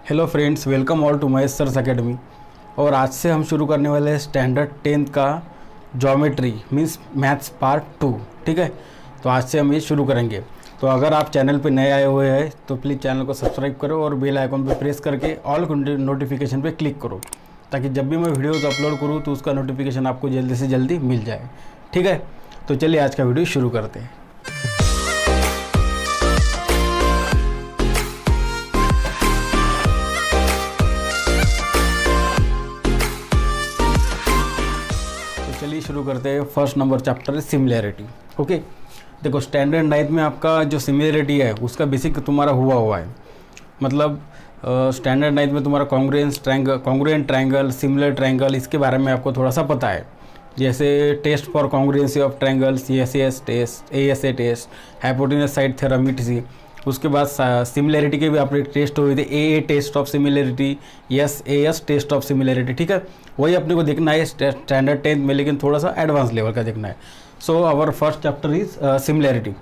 Hello friends, welcome all to Mahesh sir's academy. और आज से हम शुरू करने वाले हैं स्टैंडर्ड 10th का ज्योमेट्री मीन्स मैथ्स पार्ट 2। ठीक है, तो आज से हम ये शुरू करेंगे। तो अगर आप चैनल पे नए आए हुए हैं तो प्लीज़ चैनल को सब्सक्राइब करो और बेल आइकन पे प्रेस करके ऑल नोटिफिकेशन पे क्लिक करो, ताकि जब भी मैं वीडियोज़ अपलोड करूँ तो उसका नोटिफिकेशन आपको जल्दी से जल्दी मिल जाए। ठीक है, तो चलिए आज का वीडियो शुरू करते हैं। चलिए शुरू करते हैं। फर्स्ट नंबर चैप्टर है सिमिलैरिटी। ओके, देखो स्टैंडर्ड 9th में आपका जो सिमिलैरिटी है उसका बेसिक तुम्हारा हुआ है। मतलब स्टैंडर्ड 9th में तुम्हारा कॉन्ग्रुएंट ट्रायंगल, सिमिलर ट्रायंगल, इसके बारे में आपको थोड़ा सा पता है। जैसे test for congruency of triangles, ASA test, hypotenuse side theorem, etc। उसके बाद सिमिलैरिटी के भी आपने टेस्ट हुए थे, a test of similarity, S test of similarity. ठीक है, वही अपने को देखना है स्टैंडर्ड 10th में, लेकिन थोड़ा सा एडवांस लेवल का देखना है। So our first chapter is similarity.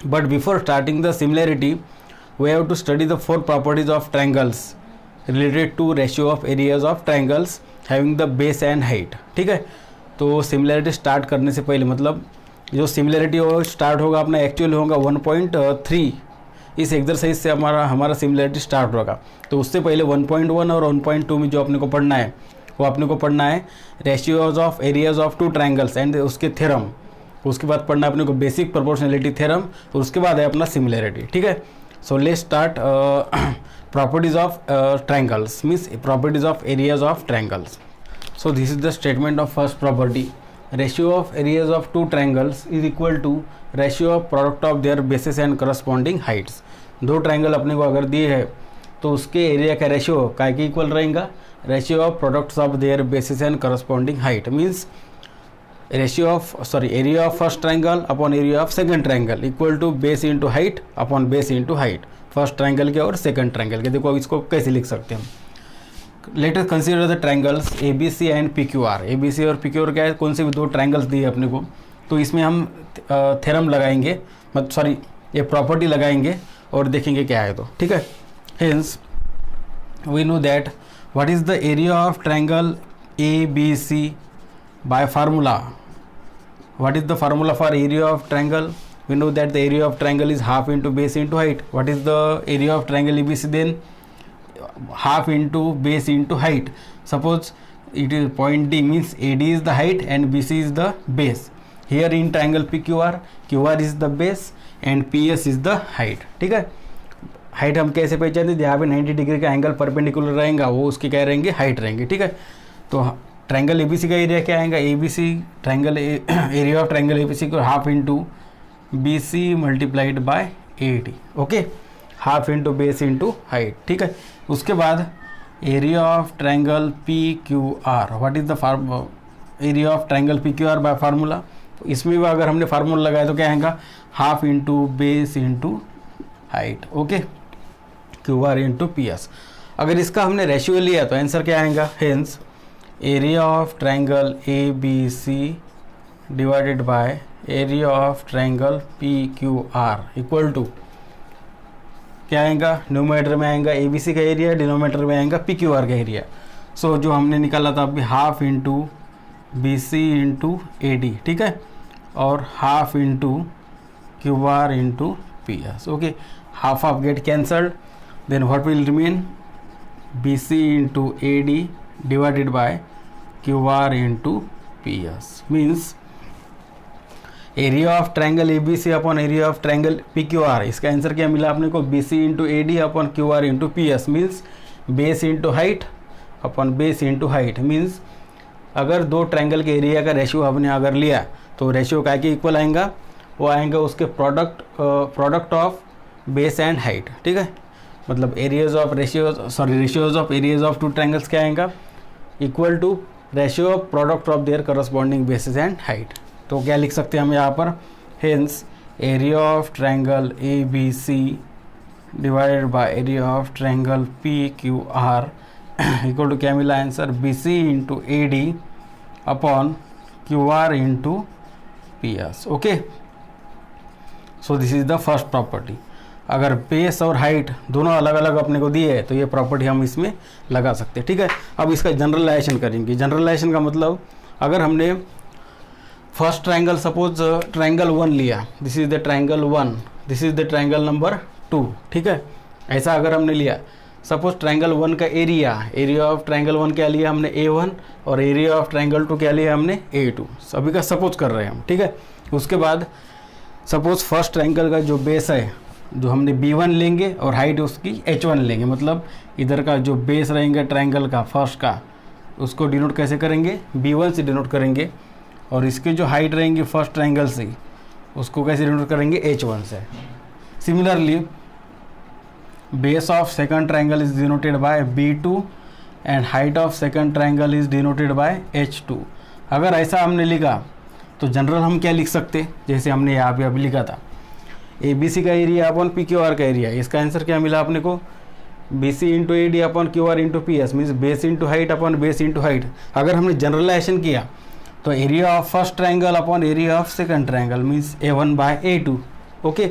But before starting the similarity we have to study the 4 properties of triangles related to ratio of areas of triangles having the base and height. ठीक है, तो similarity start करने से पहले, मतलब जो similarity वो start होगा अपना एक्चुअल होगा 1.3, इस एक्सरसाइज से हमारा सिमिलैरिटी स्टार्ट होगा। तो उससे पहले 1.1 और 1.2 में जो अपने को पढ़ना है वो अपने को पढ़ना है ratios of areas of 2 triangles and उसके थ्योरम। उसके बाद पढ़ना है अपने को बेसिक प्रोपोर्शनैलिटी थ्योरम, और उसके बाद है अपना सिमिलैरिटी। ठीक है, so let's start properties of triangles means properties of areas of triangles. So this is the statement of first property. Ratio of areas of 2 triangles is equal to ratio of product of their bases and corresponding heights. 2 triangle अपने को अगर दिए है तो उसके area का ratio काय के इक्वल रहेगा, ratio of products of their bases and corresponding height. Means area of first triangle upon area of second triangle equal to base into height upon base into height, first triangle के और second triangle के। देखो अब इसको कैसे लिख सकते हैं हम। Let us consider the triangles ABC and PQR। ABC और PQR क्या है, कौन से भी 2 ट्रायंगल्स दिए अपने को, तो इसमें हम थ्योरम लगाएंगे, ये प्रॉपर्टी लगाएंगे और देखेंगे क्या है। तो ठीक है, hence we know that what is the area of triangle ABC by formula? What is the formula for area of triangle? We know that the area of triangle is half into base into height. What is the area of triangle ABC then? Half into base into height. Suppose it is point D, means AD is the height and BC is the base. Here in triangle PQR, QR is the base and PS is the height. ठीक है, height हम कैसे पहचानते हैं, जहाँ पे 90 degree का angle perpendicular रहेगा वो उसकी क्या रहेंगे, हाइट रहेंगे। ठीक है, तो ट्रायंगल ABC का एरिया क्या आएगा, ABC triangle area of triangle ABC को half into BC multiplied by AD। Okay, half into base into height. ठीक है, उसके बाद area of triangle PQR, what is the area of triangle PQR bye formula. तो इसमें भी अगर हमने फार्मूला लगाया तो क्या आएगा, half into base into height. Okay, QR into PS। अगर इसका हमने रेशियो लिया तो आंसर क्या आएगा, hence area of triangle ABC divided by area of triangle PQR equal to क्या आएगा, न्यूमरेटर में आएगा ABC का एरिया, डिनोमिनेटर में आएगा PQR का एरिया। सो जो हमने निकाला था अभी half into BC into AD। ठीक है, और half into QR into PS। Okay, half of get cancelled, then what will remain, BC into AD divided by QR into PS। means area of triangle ABC upon area of triangle PQR। इसका answer क्या मिला अपने को, BC into AD upon QR into PS। means base into height upon base into height। means अगर 2 triangle के area का ratio हमने अगर लिया तो रेशियो क्या के इक्वल आएगा, वो आएगा उसके product of base and height. ठीक है, मतलब ratios of areas of 2 triangles क्या आएगा, equal to ratio of product of their corresponding bases and height. तो क्या लिख सकते हैं हम यहाँ पर, hence area of triangle ABC divided by area of triangle PQR equal to क्या मिला answer, BC into AD upon QR into PS। Okay, so this is the first property. अगर बेस और हाइट दोनों अलग अलग अपने को दिए है तो ये प्रॉपर्टी हम इसमें लगा सकते हैं, ठीक है। अब इसका जनरलाइजेशन करेंगे। जनरलाइजेशन का मतलब अगर हमने फर्स्ट ट्रायंगल, सपोज ट्रायंगल 1 लिया, this is the triangle 1, this is the triangle number 2, ठीक है। ऐसा अगर हमने लिया, सपोज ट्रायंगल 1 का एरिया ऑफ ट्रायंगल 1 क्या लिया हमने A1 और एरिया ऑफ ट्रायंगल 2 क्या लिया हमने A2, सभी का सपोज कर रहे हैं हम, ठीक है। उसके बाद सपोज फर्स्ट ट्रायंगल का जो बेस है जो हमने B1 लेंगे और हाइट उसकी H1 लेंगे, मतलब इधर का जो बेस रहेंगे ट्रायंगल का फर्स्ट का, उसको डिनोट कैसे करेंगे, B1 से डिनोट करेंगे, और इसके जो हाइट रहेंगी फर्स्ट ट्रायंगल से उसको कैसे डिनोट करेंगे, H1 से। Similarly base of second triangle is denoted by B2 and height of second triangle is denoted by H2। अगर ऐसा हमने लिखा तो जनरल हम क्या लिख सकते, जैसे हमने यहाँ पे अभी लिखा था ABC का एरिया अपॉन PQR का एरिया। इसका आंसर क्या मिला अपने को, BC into AD upon QR into PS, means base into height upon base into height. अगर हमने जनरलाइजेशन किया तो area of first triangle upon area of second triangle means A1 by A2, okay.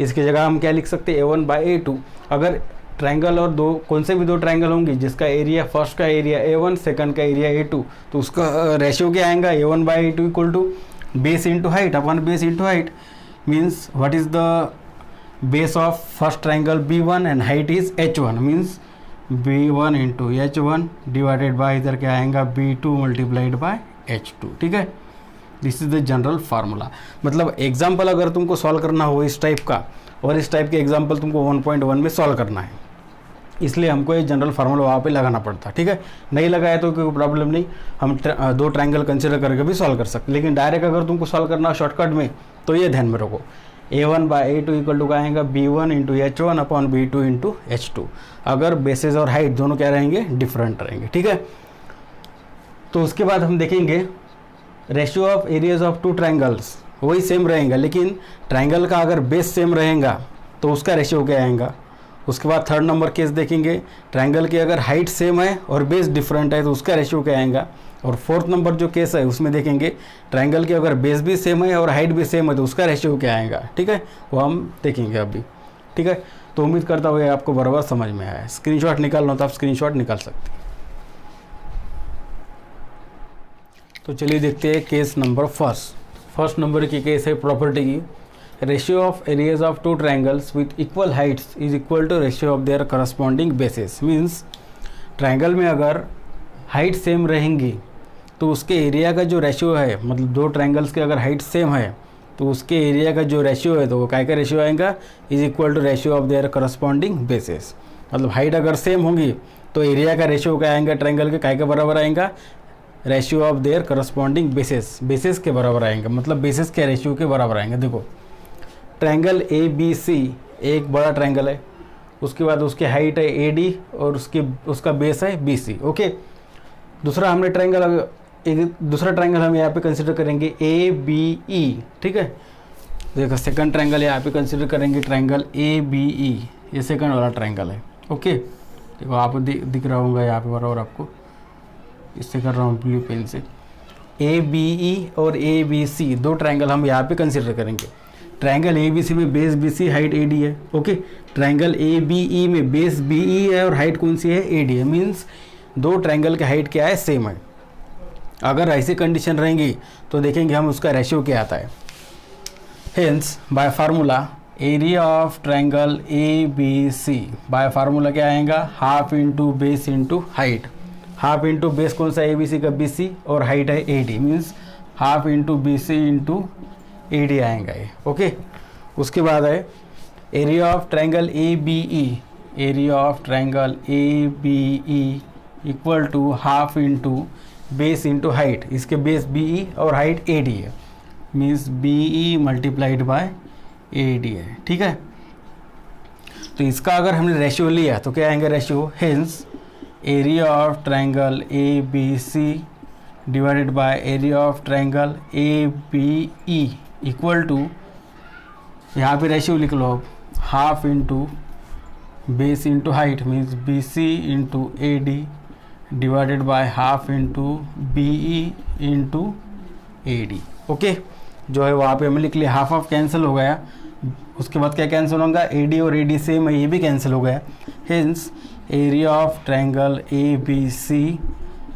इसकी जगह हम क्या लिख सकते हैं, A1 बाय A2। अगर ट्रायंगल और दो कौन से भी दो ट्रायंगल होंगे जिसका एरिया फर्स्ट का एरिया A1 सेकंड का एरिया A2, तो उसका रेशियो क्या आएगा, A1 by A2 equal to base into height upon base into height, means what is the base of first triangle B1 and height is H1, means B1 into H1 divided by इधर क्या आएगा B2 multiplied by H2, ठीक है। This is the general formula. मतलब example अगर तुमको solve करना हो इस टाइप का, और इस टाइप के एग्जाम्पल तुमको 1.1 में सॉल्व करना है, इसलिए हमको ये जनरल फार्मूला वहाँ पे लगाना पड़ता, ठीक है। नहीं लगाया तो कोई प्रॉब्लम नहीं, हम दो ट्रायंगल कंसिडर करके भी सॉल्व कर सकते। लेकिन डायरेक्ट अगर तुमको सॉल्व करना हो शॉर्टकट में तो ये ध्यान में रखो, A1 by A2 equal to क्या आएगा, B1 into H1 upon B2 into H2। अगर बेसिस और हाइट दोनों क्या रहेंगे, डिफरेंट रहेंगे, ठीक है। तो उसके बाद हम देखेंगे ratio of areas of two triangles, वही सेम रहेगा, लेकिन ट्रायंगल का अगर बेस सेम रहेगा तो उसका रेशियो क्या आएगा। उसके बाद थर्ड नंबर केस देखेंगे, ट्रायंगल की अगर हाइट सेम है और बेस डिफरेंट है तो उसका रेशियो क्या आएगा। और फोर्थ नंबर जो केस है उसमें देखेंगे ट्रायंगल की अगर बेस भी सेम है और हाइट भी सेम है तो उसका रेशियो क्या आएगा, ठीक है। वो हम देखेंगे अभी, ठीक है। तो उम्मीद करता हूँ आपको बराबर समझ में आया है। स्क्रीनशॉट निकालना तो आप स्क्रीनशॉट निकाल सकते हैं। तो चलिए देखते हैं केस नंबर फर्स्ट नंबर की केस है प्रॉपर्टी की, ratio of areas of two triangles with equal heights is equal to ratio of their corresponding bases. Means triangle में अगर हाइट सेम रहेंगी तो उसके एरिया का जो रेशियो है, मतलब दो ट्रायंगल्स के अगर हाइट सेम है तो उसके एरिया का जो रेशियो है तो वो काय का रेशियो आएगा, is equal to ratio of their corresponding bases. मतलब हाइट अगर सेम होगी तो एरिया का रेशियो क्या आएगा ट्रायंगल के, काय के बराबर आएगा, ratio of their corresponding basis के बराबर आएंगे, मतलब बेसिस के रेशियो के बराबर आएंगे। देखो ट्रायंगल ABC एक बड़ा ट्रायंगल है, उसके बाद उसकी हाइट है AD और उसका बेस है BC, ओके। दूसरा ट्रायंगल हम यहाँ पे कंसिडर करेंगे ABE, ठीक है। देखो सेकंड ट्रायंगल यहाँ पे कंसिडर करेंगे ट्रायंगल ABE, ये सेकंड वाला ट्रायंगल है, ओके। देखो आप दिख रहा होगा यहाँ पे बराबर आपको, इससे कर रहा हूँ ब्लू पेन से। ABE और ABC दो ट्रायंगल हम यहाँ पे कंसिडर करेंगे। ट्रायंगल ABC में बेस BC हाइट AD है, ओके। ट्रायंगल ABE में बेस BE है और हाइट कौन सी है, AD है। मीन्स दो ट्रायंगल की हाइट क्या है, सेम है। अगर ऐसी कंडीशन रहेंगी तो देखेंगे हम उसका रेशियो क्या आता है। Hence by formula area of triangle ABC by formula क्या आएगा, half into base into height. Half into base कौन सा ABC का BC और हाइट है AD, means half into BC into AD आएगा ये, ओके। उसके बाद है area of triangle ABE, area of triangle ABE equal to half into base into height. इसके बेस BE और हाइट AD है, means BE multiplied bye AD है, ठीक है। तो इसका अगर हमने रेशियो लिया तो क्या आएंगे ratio, hence area of triangle ABC divided by area of triangle ABE equal to, यहाँ पे रेशियो लिख लो आप, half into base into height means BC into AD divided by half into BE into AD, okay. जो है वहाँ पे हमें लिख लिया, हाफ ऑफ कैंसिल हो गया, उसके बाद क्या कैंसिल होगा, ए डी और ए डी सेम है, ये भी कैंसिल हो गया। Hence area of triangle A B C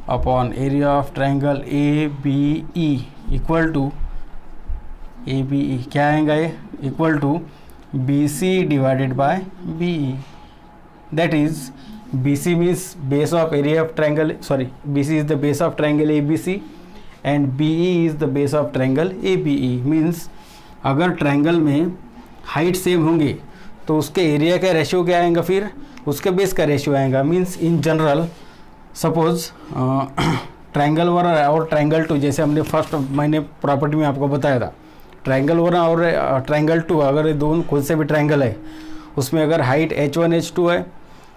upon area of triangle A B E equal to A B E क्या आएगा ये, equal to B C divided by B E. That is B C means base of area of triangle, sorry B C is the base of triangle A B C and B E is the base of triangle A B E. Means अगर triangle में height same होंगी तो उसके area का ratio क्या आएगा, फिर उसके बेस का रेशियो आएगा। Means in general suppose triangle 1 और ट्रायंगल 2, जैसे हमने फर्स्ट मैंने प्रॉपर्टी में आपको बताया था, ट्रायंगल 1 और ट्रायंगल 2 अगर ये दोनों खुद से भी ट्रायंगल है, उसमें अगर हाइट h1 h2 है,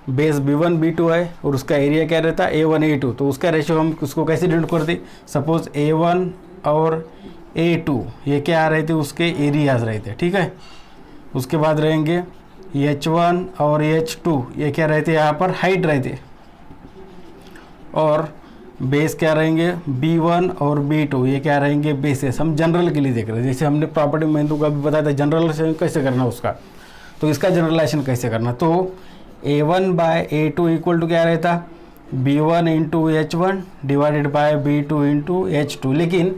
बेस b1 b2 है और उसका एरिया क्या रहता है a1 a2, तो उसका रेशियो हम उसको कैसे डिनोट करते, सपोज a1 और a2 ये क्या आ रहे थे, उसके एरियाज रहे थे, ठीक है। उसके बाद रहेंगे h1 और h2 ये क्या रहते, यहाँ पर हाइट रहते, और बेस क्या रहेंगे b1 और b2 ये क्या रहेंगे बेसेस। हम जनरल के लिए देख रहे हैं, जैसे हमने प्रॉपर्टी में तो कभी बताया था जनरलाइजेशन कैसे करना उसका, तो इसका जनरलाइजेशन कैसे करना, तो a1 by a2 equal to क्या रहता, b1 into h1 divided bye b2 into h2। लेकिन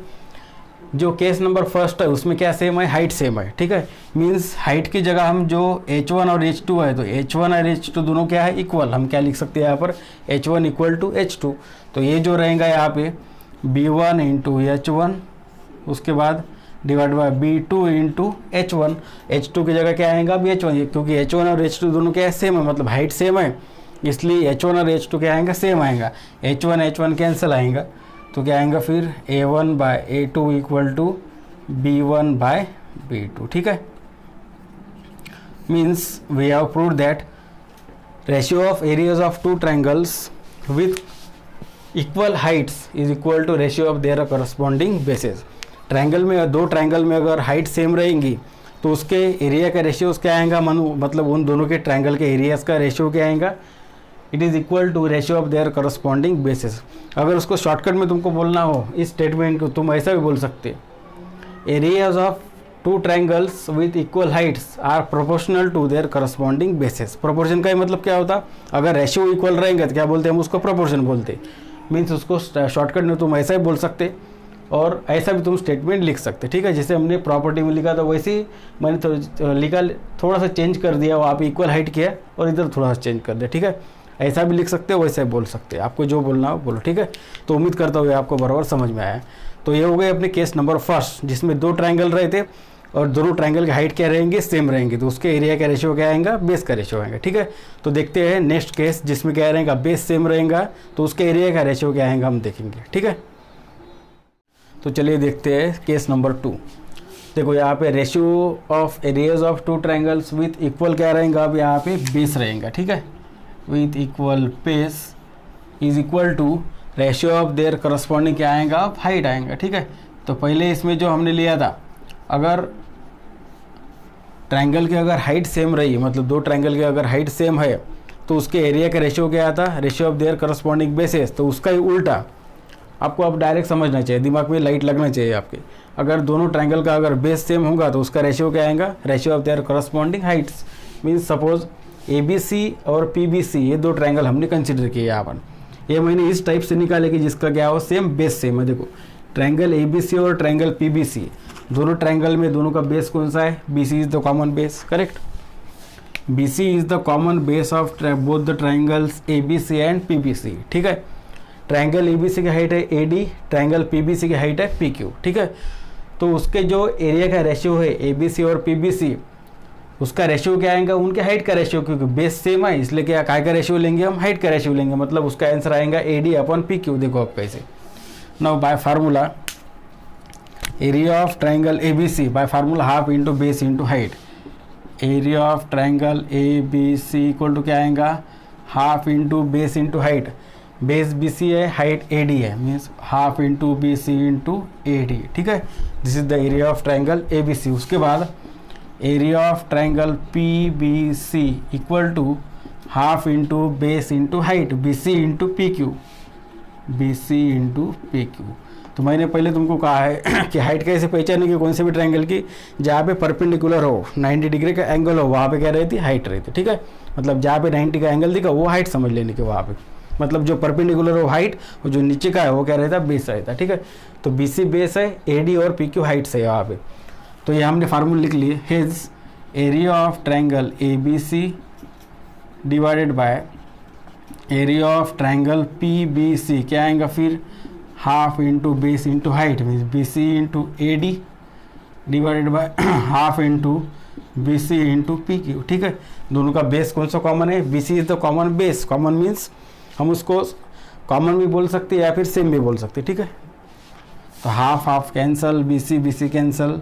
जो केस नंबर फर्स्ट है उसमें क्या सेम है, हाइट सेम है, ठीक है। मीन्स हाइट की जगह हम जो h1 और h2 है, तो h1 और h2 दोनों क्या है इक्वल, हम क्या लिख सकते हैं यहाँ पर h1 इक्वल टू h2। तो ये जो रहेगा यहाँ पे b1 इंटू h1 उसके बाद divide by b2 into h1, h2 की जगह क्या आएगा अभी h1, क्योंकि h1 और h2 दोनों क्या है सेम है, मतलब हाइट सेम है, इसलिए h1 और h2 क्या आएगा सेम आएगा, h1 कैंसिल आएगा, तो क्या आएगा फिर a1 by a2 equal to b1 bye b2, ठीक है। Means we have proved that ratio of areas of two triangles with equal heights is equal to ratio of their corresponding bases. Triangle में, दो triangle में अगर height same रहेंगी तो उसके area का रेशियो क्या आएगा, मतलब उन दोनों के ट्रायंगल के एरियाज का रेशियो क्या आएगा, it is equal to ratio of their corresponding bases. अगर उसको शॉर्टकट में तुमको बोलना हो इस स्टेटमेंट को, तुम ऐसा भी बोल सकते, areas of two triangles with equal heights are proportional to their corresponding bases. Proportion का मतलब क्या होता, अगर रेशियो इक्वल रहेंगे तो क्या बोलते हैं हम उसको प्रोपोर्शन बोलते। मीन्स उसको शॉर्टकट में तुम ऐसा भी बोल सकते और ऐसा भी तुम स्टेटमेंट लिख सकते, ठीक है। जैसे हमने प्रॉपर्टी में लिखा था वैसे ही मैंने लिखा, थोड़ा सा चेंज कर दिया, वहाँ पे इक्वल हाइट किया और इधर थोड़ा सा चेंज कर दिया, ठीक है। ऐसा भी लिख सकते हो, वैसे बोल सकते हैं, आपको जो बोलना हो बोलो, ठीक है। तो उम्मीद करता हूँ आपको बराबर समझ में आया। तो ये हो गए अपने केस नंबर फर्स्ट, जिसमें दो ट्रायंगल रहे थे और दोनों ट्रायंगल की हाइट क्या रहेंगे, सेम रहेंगे, तो उसके एरिया का रेशियो क्या आएगा, बेस का रेशियो आएगा, ठीक है। तो देखते हैं नेक्स्ट केस जिसमें क्या रहेगा, बेस सेम रहेगा तो उसके एरिया का रेशियो क्या आएगा हम देखेंगे, ठीक है। तो चलिए देखते हैं केस नंबर 2। देखो यहाँ पे ratio of areas of two triangles with equal क्या रहेगा, अब यहाँ पे बेस रहेगा, ठीक है। With equal base is equal to ratio of their corresponding क्या आएगा, अब हाइट आएगा, ठीक है। तो पहले इसमें जो हमने लिया था, अगर ट्रायंगल की अगर हाइट सेम रही, मतलब दो ट्रायंगल की अगर हाइट सेम है तो उसके एरिया का रेशियो क्या आता, ratio of their corresponding bases. तो उसका ही उल्टा आपको अब डायरेक्ट समझना चाहिए, दिमाग में लाइट लगना चाहिए आपके। अगर दोनों ट्रायंगल का अगर बेस सेम होगा तो उसका रेशियो क्या आएगा, ratio of their corresponding Heights. Means suppose ABC और PBC ये दो ट्रायंगल हमने कंसिडर किए यहाँ पर, ये मैंने इस टाइप से निकाले कि जिसका क्या हो सेम बेस सेम है। देखो ट्रायंगल ABC और ट्रायंगल PBC दोनों ट्रायंगल में दोनों का बेस कौन सा है, BC is the common base, correct. BC is the common base of both the triangles ABC and PBC, ठीक है। ट्रायंगल ABC की हाइट है AD, ट्रायंगल PBC की हाइट है PQ, ठीक है। तो उसके जो एरिया का रेशियो है ABC और PBC, उसका रेशियो क्या आएगा, उनके हाइट का रेशियो, क्योंकि बेस सेम है इसलिए क्या काय का रेशियो लेंगे हम, हाइट का रेशियो लेंगे, मतलब उसका आंसर आएगा AD अपॉन PQ। देखो आप कैसे, now by formula area of triangle ABC by formula half into base into height. Area of triangle ABC equal to क्या आएगा, half into base into height. Base BC है, height AD है, means half into BC into AD, ठीक है। This is the area of triangle ABC। उसके बाद area of triangle PBC equal to half into base into height BC into PQ, BC into PQ। तो मैंने पहले तुमको कहा है कि हाइट कैसे पहचाने की कौन से भी ट्रायंगल की, जहाँ पे परपेंडिकुलर हो 90 डिग्री का एंगल हो वहाँ पे क्या रहती, हाइट रहती, ठीक है। मतलब जहाँ पे 90 का एंगल दिखा वो हाइट समझ लेने के वहाँ पे, मतलब जो परपेंडिकुलर हो हाइट और जो नीचे का है वो क्या रहता है, बेस रहता है, ठीक है। तो BC बेस है, AD और PQ हाइट्स है यहाँ पे। तो ये हमने फार्मूला लिख लिए, his area of triangle ABC divided by area of triangle PBC क्या आएगा फिर, half into base into height, means BC into AD divided by half into BC into PQ, ठीक है। दोनों का बेस कौन सा कॉमन है, BC is the common base, common means हम उसको कॉमन भी बोल सकते हैं या फिर सेम भी बोल सकते हैं, ठीक है। तो half half cancel, BC cancel,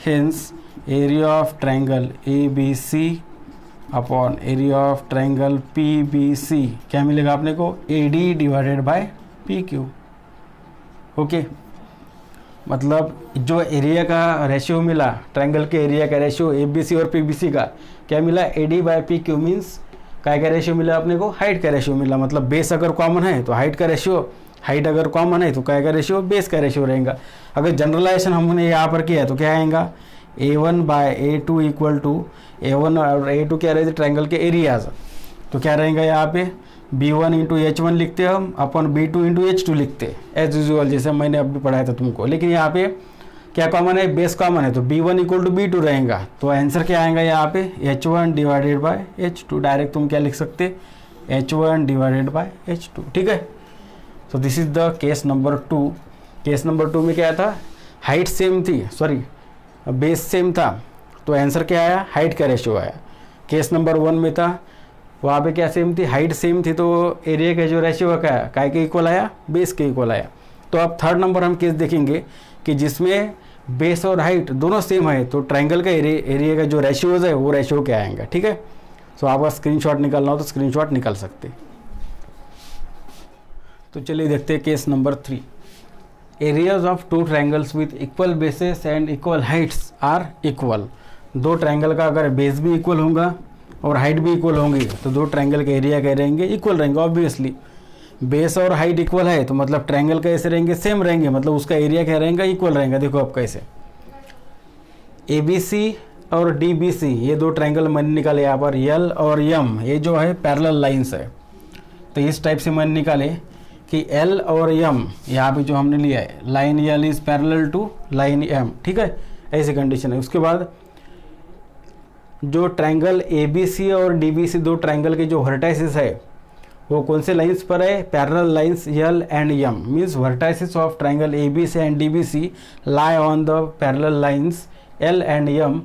hence area of triangle ABC upon area of triangle PBC क्या मिलेगा अपने को, AD divided bye PQ, okay. मतलब जो एरिया का रेशियो मिला, ट्रायंगल के एरिया का रेशियो ABC और PBC का क्या मिला, AD बाय PQ, मीन्स काय का रेशियो मिला अपने को, हाइट का रेशियो मिला। मतलब बेस अगर कॉमन है तो हाइट का रेशियो, हाइट अगर कॉमन है तो काय का रेशियो, बेस का रेशियो रहेगा। अगर जनरलाइजेशन हमने यहाँ पर किया है तो क्या आएगा, A1 by A2 equal to A1 और A2 क्या रहते ट्रायंगल के एरियाज, तो क्या रहेगा यहाँ पे B1 इंटू H1 लिखते हैं हम, अपन B2 इंटू H2 लिखते एज यूजुअल, जैसे मैंने अभी पढ़ाया था तुमको। लेकिन यहाँ पे क्या कॉमन है, बेस कॉमन है, तो B1 इक्वल टू B2 रहेगा। तो आंसर क्या आएगा यहाँ पे, H1 divided bye H2, direct तुम क्या लिख सकते, H1 डिवाइडेड बाय H2, ठीक है। तो this is the case number 2। Case number 2 में क्या था, हाइट सेम थी, सॉरी बेस सेम था, तो आंसर क्या आया, हाइट का रेशियो आया। केस नंबर 1 में था, वहाँ पे क्या सेम थी, हाइट सेम थी, तो एरिया का जो रेशियो क्या है, काय के इक्वल आया, बेस के इक्वल आया। तो अब थर्ड नंबर हम केस देखेंगे कि जिसमें बेस और हाइट दोनों सेम है, तो ट्रायंगल का एरिया का जो रेशियोज है वो रेशियो क्या आएगा, ठीक है। तो आपका स्क्रीनशॉट निकालना हो तो स्क्रीनशॉट निकाल सकते। तो चलिए देखते हैं case number 3। Areas of two triangles with equal bases and equal heights are equal. दो ट्रायंगल का अगर बेस भी इक्वल होगा और हाइट भी इक्वल होंगी तो दो ट्रायंगल के एरिया क्या रहेंगे, इक्वल रहेंगे। ऑब्वियसली बेस और हाइट इक्वल है तो मतलब ट्रायंगल कैसे रहेंगे, सेम रहेंगे, मतलब उसका एरिया क्या रहेगा, इक्वल रहेगा। देखो अब कैसे, ABC और DBC ये दो ट्रायंगल मैंने निकाले यहाँ पर, L और M ये जो है पैरेलल लाइंस है। तो इस टाइप से मैंने निकाले कि L और M यहाँ पे जो हमने लिया है, line L is parallel to line M, ठीक है, ऐसी कंडीशन है। उसके बाद जो ट्रायंगल ABC और DBC दो ट्रायंगल के जो वर्टाइसिस है वो कौन से लाइंस पर है, parallel lines L and M, means vertices of triangle ABC and DBC lie on the parallel lines L and M,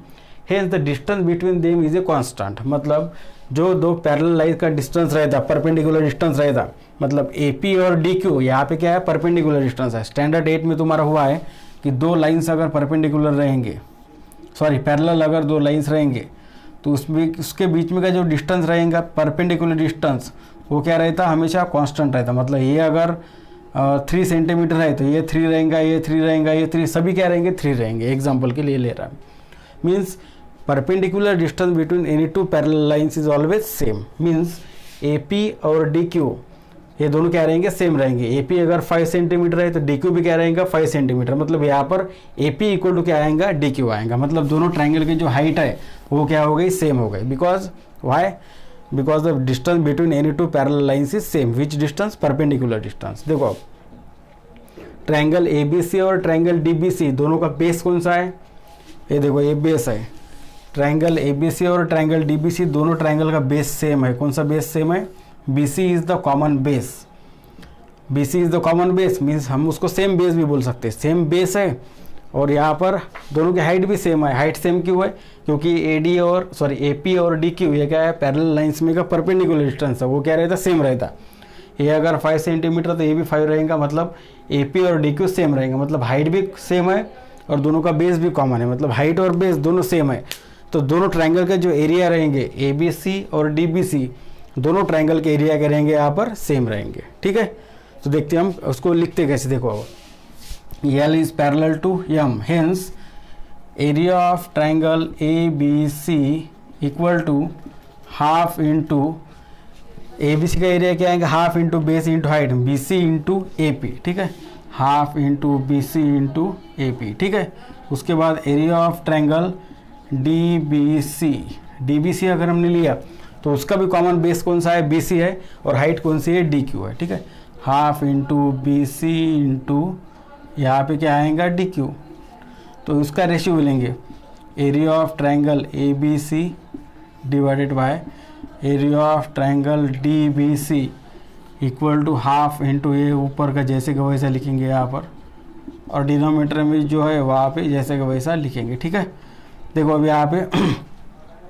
hence the distance between them is a constant। मतलब जो दो पैरेलल लाइन का distance रहता, perpendicular distance रहता, मतलब AP और DQ यहाँ पे क्या है, परपेंडिकुलर डिस्टेंस है। स्टैंडर्ड 8 में तुम्हारा हुआ है कि दो लाइंस अगर परपेंडिकुलर रहेंगे, सॉरी पैरेलल अगर दो लाइंस रहेंगे तो उसमें उसके बीच में का जो डिस्टेंस रहेगा परपेंडिकुलर डिस्टेंस वो क्या रहता, हमेशा कांस्टेंट रहता। मतलब ये अगर 3 सेंटीमीटर है तो ये 3 रहेगा, ये 3 रहेगा, ये 3, सभी क्या रहेंगे, 3 रहेंगे। एग्जांपल के लिए ले रहा है, means perpendicular distance between any two parallel lines is always same. Means AP और DQ ये दोनों क्या रहेंगे, सेम रहेंगे। AP अगर 5 सेंटीमीटर है तो DQ भी क्या रहेगा, 5 सेंटीमीटर। मतलब यहाँ पर AP इक्वल टू क्या आएगा, DQ आएगा। मतलब दोनों ट्रायंगल की जो हाइट है वो क्या हो गई, सेम हो गई। Because why, because the distance between any two parallel lines is same. Which distance, perpendicular distance. देखो अब ट्रायंगल ABC और ट्रायंगल DBC दोनों का बेस कौन सा है, ये देखो ये बेस है। ट्रायंगल ABC और ट्रायंगल DBC दोनों ट्रायंगल का बेस सेम है। कौन सा बेस सेम है, BC is the common base. BC is the common base means हम उसको सेम बेस भी बोल सकते हैं। सेम बेस है और यहाँ पर दोनों की हाइट भी सेम है। हाइट सेम क्यों है, क्योंकि AP और DQ ये क्या है, पैरेलल लाइंस में का परपेंडिकुलर डिस्टेंस है, वो क्या रहता, सेम रहता। ये अगर 5 सेंटीमीटर तो ये भी 5 रहेगा, मतलब AP और DQ सेम रहेंगे। मतलब हाइट भी सेम है और दोनों का बेस भी कॉमन है, मतलब हाइट और बेस दोनों सेम है। तो दोनों ट्रायंगल के जो एरिया रहेंगे ABC और DBC दोनों ट्रायंगल के एरिया के रहेंगे यहाँ पर सेम रहेंगे, ठीक है। तो देखते हैं हम उसको लिखते कैसे। देखो अब L is parallel to M, hence area of triangle ABC equal to half into ABC का एरिया क्या आएगा, half into base into height, BC into AP, ठीक है। Half into B C into A P, ठीक है। उसके बाद area of triangle D B C अगर हमने लिया तो उसका भी कॉमन बेस कौन सा है, बी सी है, और हाइट कौन सी है, डी क्यू है, ठीक है। Half into B C into यहाँ पे क्या आएगा, डी क्यू। तो उसका रेशियो लेंगे area of triangle A B C divided by area of triangle D B C equal to half into ये ऊपर का जैसे का वैसा लिखेंगे यहाँ पर, और डिनोमीटर में जो है वहाँ पे जैसे का वैसा लिखेंगे, ठीक है। देखो अब यहाँ पे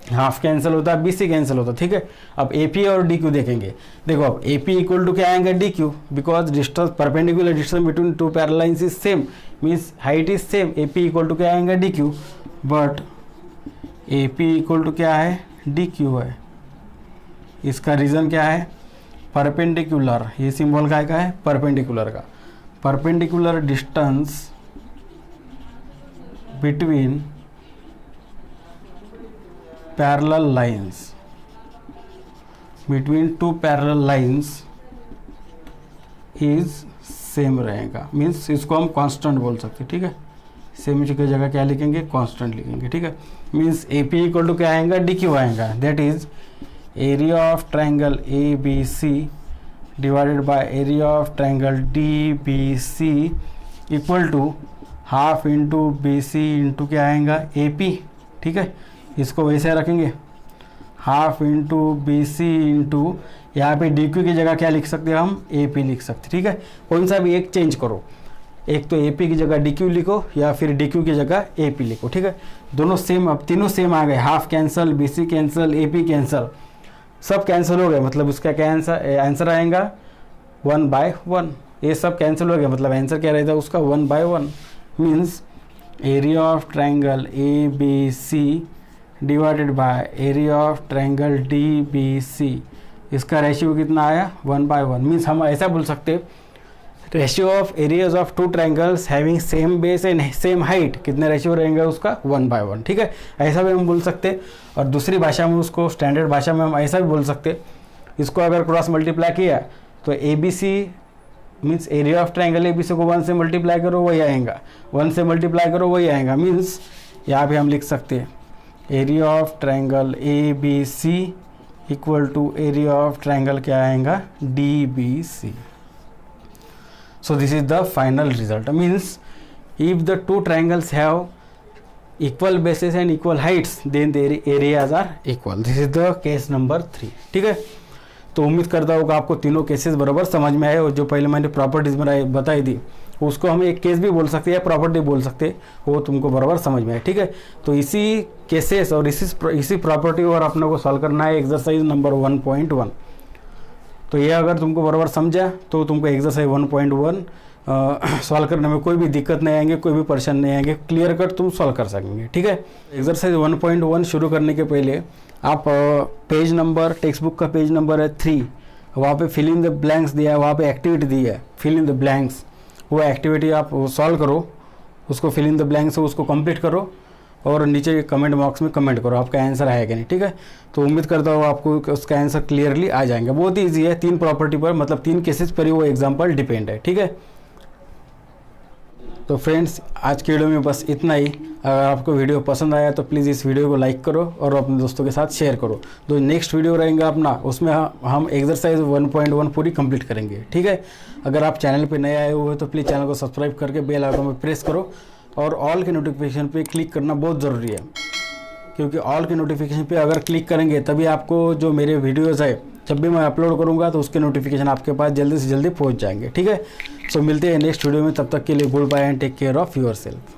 हाफ कैंसिल होता है, बी सी कैंसिल होता है, ठीक है। अब ए पी और डी क्यू देखेंगे। देखो अब ए पी इक्वल टू क्या आएगा, D Q, because distance perpendicular distance between two parallel lines is same, means height is same. A P equal to क्या आएगा, D Q, but A P equal to क्या है, D Q है। इसका reason क्या है, परपेंडिकुलर, ये symbol का है परपेंडिकुलर का, perpendicular distance between parallel lines, between two parallel lines is same रहेगा, मीन्स इसको हम कांस्टेंट बोल सकते हैं, ठीक है। सेम की जगह क्या लिखेंगे, कांस्टेंट लिखेंगे, ठीक है। Means A P equal to क्या आएगा, डी क्यू आएगा, that is area of triangle A B C divided by area of triangle D B C equal to half into B C into क्या आएगा, A P, ठीक है। इसको वैसे रखेंगे, half into B C into यहाँ पे डी क्यू की जगह क्या लिख सकते हैं हम, ए पी लिख सकते, ठीक है। कौन सा भी एक चेंज करो, एक तो ए पी की जगह डी क्यू लिखो या फिर डी क्यू की जगह ए पी लिखो, ठीक है। दोनों सेम, अब तीनों सेम आ गए, half cancel, B C cancel, A P cancel, सब कैंसिल हो गए, मतलब उसका क्या आंसर आएगा 1/1। ये सब कैंसिल हो गया, मतलब आंसर क्या रहेगा उसका 1/1, means area of triangle A B C divided by area of triangle D B C, इसका रेशियो कितना आया, 1/1। मीन्स हम ऐसा बोल सकते ratio of areas of two triangles having same base and same height, कितने रेशियो रहेंगे उसका, 1/1, ठीक है। ऐसा भी हम बोल सकते, और दूसरी भाषा में उसको स्टैंडर्ड भाषा में हम ऐसा भी बोल सकते, इसको अगर क्रॉस मल्टीप्लाई किया तो A B C means area of triangle A B C को 1 से मल्टीप्लाई करो वही आएगा, 1 से मल्टीप्लाई करो वही आएगा, मीन्स यहाँ पे हम लिख सकते हैं area of triangle A B C equal to area of triangle क्या आएगा, D B C. So this is the final result, means if the two triangles have equal bases and equal heights then their areas are equal. This is the case number 3, ठीक है। तो उम्मीद करता हूँ कि आपको तीनों केसेस बराबर समझ में आए, और जो पहले मैंने प्रॉपर्टीज बताई थी उसको हम एक केस भी बोल सकते हैं या प्रॉपर्टी बोल सकते हैं, वो तुमको बराबर समझ में आए, ठीक है। तो इसी केसेस और इसी प्रॉपर्टी और अपने को सॉल्व करना है एक्सरसाइज नंबर 1.1। तो ये अगर तुमको बराबर समझा तो तुमको एक्सरसाइज 1.1 सॉल्व करने में कोई भी दिक्कत नहीं आएंगे, कोई भी परेशान नहीं आएंगे, क्लियर कट तुम सॉल्व कर सकेंगे, ठीक है। एक्सरसाइज 1.1 शुरू करने के पहले आप पेज नंबर, टेक्स्ट बुक का पेज नंबर है 3, वहाँ पे फिल इन द ब्लैंक्स दिया है, वहाँ पे एक्टिविटी दी है फिल इन द ब्लैंक्स, वो एक्टिविटी आप सॉल्व करो, उसको फिल इन द ब्लैंक्स हो उसको कंप्लीट करो, और नीचे कमेंट बॉक्स में कमेंट करो आपका आंसर है कि नहीं, ठीक है। तो उम्मीद करता हूँ आपको उसका आंसर क्लियरली आ जाएंगे। बहुत ही ईजी है, 3 प्रॉपर्टी पर, मतलब 3 केसेस पर ही वो एग्जाम्पल डिपेंड है, ठीक है। तो फ्रेंड्स आज की वीडियो में बस इतना ही। अगर आपको वीडियो पसंद आया तो प्लीज़ इस वीडियो को लाइक करो और अपने दोस्तों के साथ शेयर करो। जो नेक्स्ट वीडियो रहेगा अपना, उसमें हम एक्सरसाइज 1.1 पूरी कंप्लीट करेंगे, ठीक है। अगर आप चैनल पे नए आए हुए तो प्लीज़ चैनल को सब्सक्राइब करके बेल आइकन में प्रेस करो, और ऑल के नोटिफिकेशन पे क्लिक करना बहुत ज़रूरी है, क्योंकि ऑल के नोटिफिकेशन पे अगर क्लिक करेंगे तभी आपको जो मेरे वीडियोज़ है जब भी मैं अपलोड करूँगा तो उसके नोटिफिकेशन आपके पास जल्दी से जल्दी पहुँच जाएंगे, ठीक है। सो मिलते हैं नेक्स्ट वीडियो में, तब तक के लिए goodbye and take care of your self.